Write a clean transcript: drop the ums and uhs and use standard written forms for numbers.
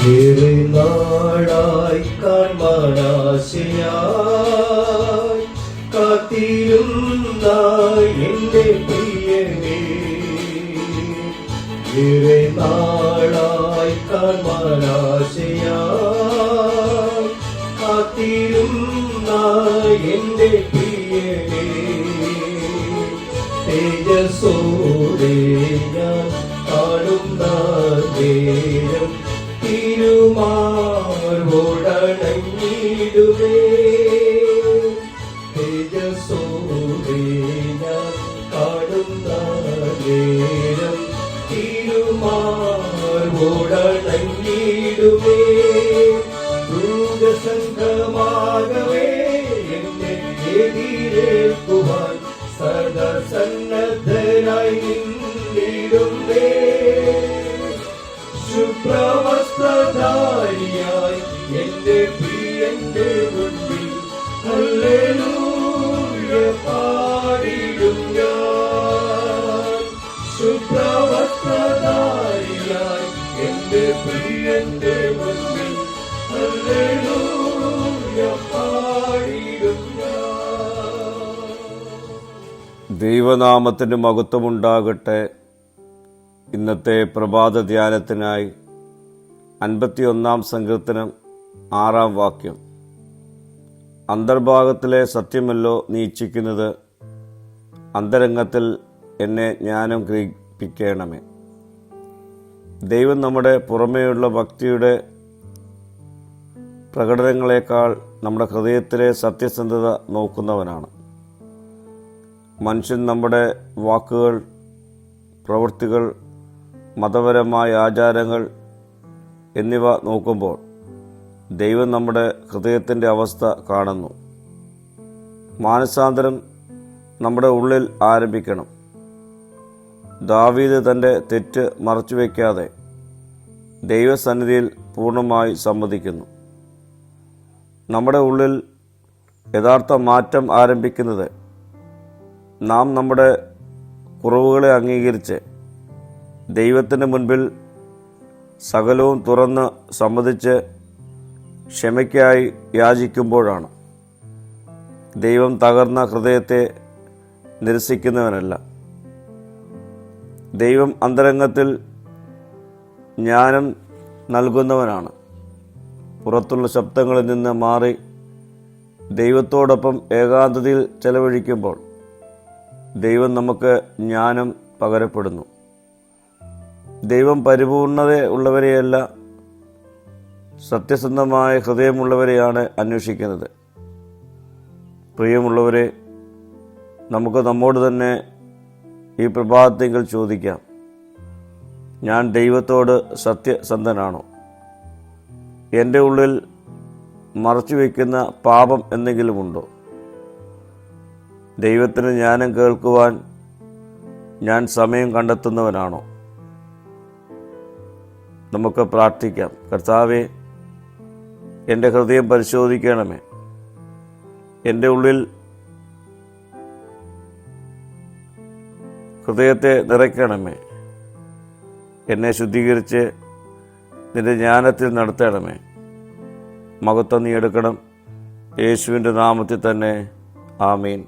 ഏറെ നാളായി കാൺമാനാശയായി കാത്തിരുന്ന എന്റെ പ്രിയനേ, ഏറെ നാളായി കാൺമാനാശയായി കാത്തിരുന്ന എന്റെ പ്രിയനേ, തേജസ്സോടെ ഞാൻ കാണുന്ന നേരം തിരുമാർവോടണഞ്ഞിടുമേ, തേജസ്സോടെ ഞാൻ കാണുന്ന നേരം തിരുമാർവോടണഞ്ഞിടുമേ, ദൂതസംഘമാകവേ എന്നെ എതിരേൽക്കുവാൻ സദാ സന്നദ്ധനായി നിന്നിടുമേ, ശുഭ്രവസ്ത്രധാരിയായി എന്റെ പ്രിയന്റെ മുൻപിൽ ഹല്ലേലൂയ പാടിടും ഞാൻ, ശുഭ്രവസ്ത്രധാരിയായി എന്റെ പ്രിയന്റെ മുൻപിൽ ഹല്ലേലൂയ പാടിടും ഞാൻ. ദൈവനാമത്തിന് മഹത്വമുണ്ടാകട്ടെ. ഇന്നത്തെ പ്രഭാത ധ്യാനത്തിനായി 51 സങ്കീർത്തനം 6 വാക്യം. അന്തർഭാഗത്തിലെ സത്യമല്ലോ നീ ഇച്ഛിക്കുന്നത്, അന്തരംഗത്തിൽ എന്നെ ജ്ഞാനം ഗ്രഹിപ്പിക്കണമേ. ദൈവം നമ്മുടെ പുറമേയുള്ള ഭക്തിയുടെ പ്രകടനങ്ങളെക്കാൾ നമ്മുടെ ഹൃദയത്തിലെ സത്യസന്ധത നോക്കുന്നവനാണ്. മനുഷ്യൻ നമ്മുടെ വാക്കുകൾ, പ്രവൃത്തികൾ, മതപരമായ ആചാരങ്ങൾ എന്നിവ നോക്കുമ്പോൾ ദൈവം നമ്മുടെ ഹൃദയത്തിൻ്റെ അവസ്ഥ കാണുന്നു. മാനസാന്തരം നമ്മുടെ ഉള്ളിൽ ആരംഭിക്കണം. ദാവീദ് തൻ്റെ തെറ്റ് മറച്ചുവെക്കാതെ ദൈവസന്നിധിയിൽ പൂർണ്ണമായി സമ്മതിക്കുന്നു. നമ്മുടെ ഉള്ളിൽ യഥാർത്ഥ മാറ്റം ആരംഭിക്കുന്നത് നാം നമ്മുടെ കുറവുകളെ അംഗീകരിച്ച് ദൈവത്തിന് മുൻപിൽ സകലവും തുറന്ന് സമ്മതിച്ച് ക്ഷമയ്ക്കായി യാചിക്കുമ്പോഴാണ്. ദൈവം തകർന്ന ഹൃദയത്തെ നിരസിക്കുന്നവനല്ല. ദൈവം അന്തരംഗത്തിൽ ജ്ഞാനം നൽകുന്നവനാണ്. പുറത്തുള്ള ശബ്ദങ്ങളിൽ നിന്ന് മാറി ദൈവത്തോടൊപ്പം ഏകാന്തതയിൽ ചെലവഴിക്കുമ്പോൾ ദൈവം നമുക്ക് ജ്ഞാനം പകരപ്പെടുന്നു. ദൈവം പരിപൂർണത ഉള്ളവരെയല്ല, സത്യസന്ധമായ ഹൃദയമുള്ളവരെയാണ് അന്വേഷിക്കുന്നത്. പ്രിയമുള്ളവരെ, നമുക്ക് നമ്മോട് തന്നെ ഈ പ്രഭാതത്തെങ്കിൽ ചോദിക്കാം, ഞാൻ ദൈവത്തോട് സത്യസന്ധനാണോ? എൻ്റെ ഉള്ളിൽ മറച്ചു വയ്ക്കുന്ന പാപം എന്തെങ്കിലുമുണ്ടോ? ദൈവത്തിന് ജ്ഞാനം കേൾക്കുവാൻ ഞാൻ സമയം കണ്ടെത്തുന്നവനാണോ? നമുക്ക് പ്രാർത്ഥിക്കാം. കർത്താവേ, എൻ്റെ ഹൃദയം പരിശോധിക്കണമേ. എൻ്റെ ഉള്ളിൽ ഹൃദയത്തെ നിറയ്ക്കണമേ. എന്നെ ശുദ്ധീകരിച്ച് നിന്റെ ജ്ഞാനത്തിൽ നടത്തണമേ. മഹത്വം നീ എടുക്കണം. യേശുവിൻ്റെ നാമത്തിൽ തന്നെ. ആമീൻ.